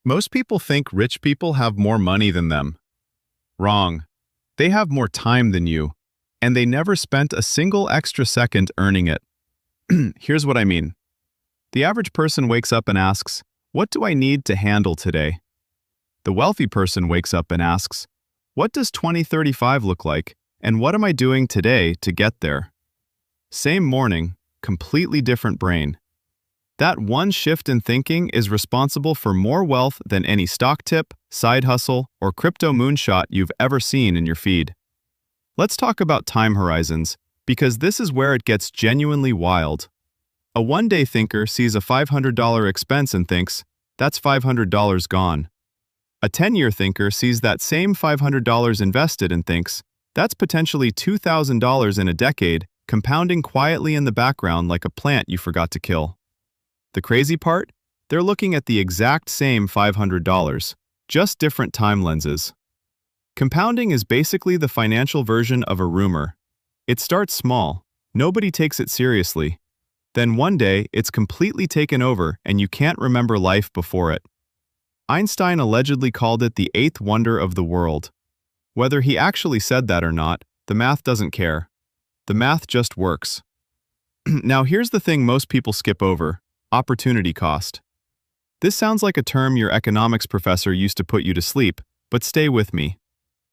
Most people think rich people have more money than them. Wrong. They have more time than you, and they never spent a single extra second earning it. Here's what I mean. The average person wakes up and asks, "What do I need to handle today?" The wealthy person wakes up and asks, "What does 2035 look like, and what am I doing today to get there?" Same morning, completely different brain. That one shift in thinking is responsible for more wealth than any stock tip, side hustle, or crypto moonshot you've ever seen in your feed. Let's talk about time horizons, because this is where it gets genuinely wild. A one-day thinker sees a $500 expense and thinks, "That's $500 gone." A 10-year thinker sees that same $500 invested and thinks, "That's potentially $2,000 in a decade, compounding quietly in the background like a plant you forgot to kill." The crazy part? They're looking at the exact same $500, just different time lenses. Compounding is basically the financial version of a rumor. It starts small, nobody takes it seriously. Then one day, it's completely taken over and you can't remember life before it. Einstein allegedly called it the eighth wonder of the world. Whether he actually said that or not, the math doesn't care. The math just works. Now here's the thing most people skip over: opportunity cost. This sounds like a term your economics professor used to put you to sleep, but stay with me.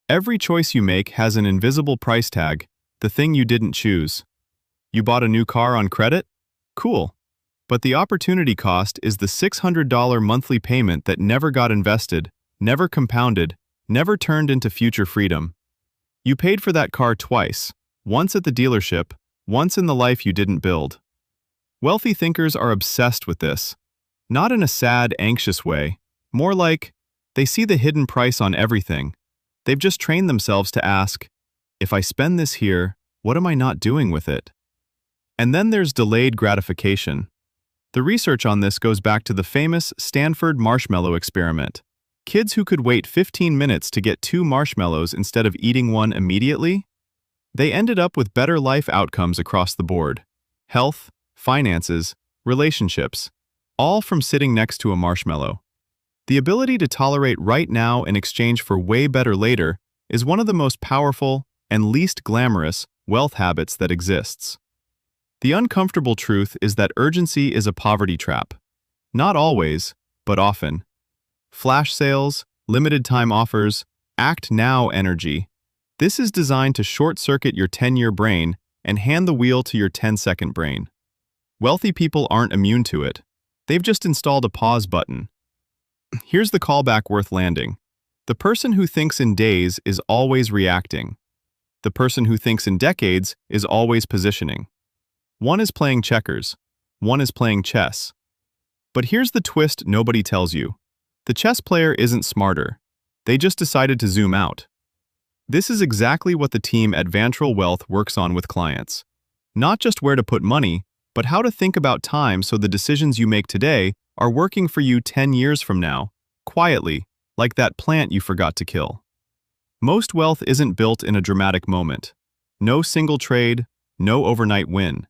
Every choice you make has an invisible price tag, the thing you didn't choose. You bought a new car on credit? Cool. But the opportunity cost is the $600 monthly payment that never got invested, never compounded, never turned into future freedom. You paid for that car twice, once at the dealership, once in the life you didn't build. Wealthy thinkers are obsessed with this. Not in a sad, anxious way, more like they see the hidden price on everything. They've just trained themselves to ask, "If I spend this here, what am I not doing with it?" And then there's delayed gratification. The research on this goes back to the famous Stanford marshmallow experiment. Kids who could wait 15 minutes to get 2 marshmallows instead of eating one immediately, they ended up with better life outcomes across the board. Health, finances, relationships, all from sitting next to a marshmallow. The ability to tolerate right now in exchange for way better later is one of the most powerful and least glamorous wealth habits that exists. The uncomfortable truth is that urgency is a poverty trap. Not always, but often. Flash sales, limited time offers, act now energy. This is designed to short-circuit your 10-year brain and hand the wheel to your 10-second brain. Wealthy people aren't immune to it. They've just installed a pause button. Here's the callback worth landing. The person who thinks in days is always reacting. The person who thinks in decades is always positioning. One is playing checkers. One is playing chess. But here's the twist nobody tells you. The chess player isn't smarter. They just decided to zoom out. This is exactly what the team at Vantral Wealth works on with clients. Not just where to put money, but how to think about time so the decisions you make today are working for you 10 years from now, quietly, like that plant you forgot to kill. Most wealth isn't built in a dramatic moment. No single trade, no overnight win.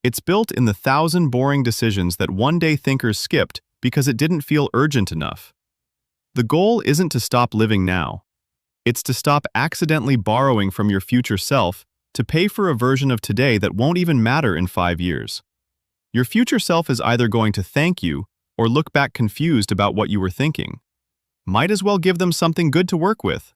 It's built in the 1,000 boring decisions that one-day thinkers skipped because it didn't feel urgent enough. The goal isn't to stop living now. It's to stop accidentally borrowing from your future self to pay for a version of today that won't even matter in 5 years. Your future self is either going to thank you or look back confused about what you were thinking. Might as well give them something good to work with.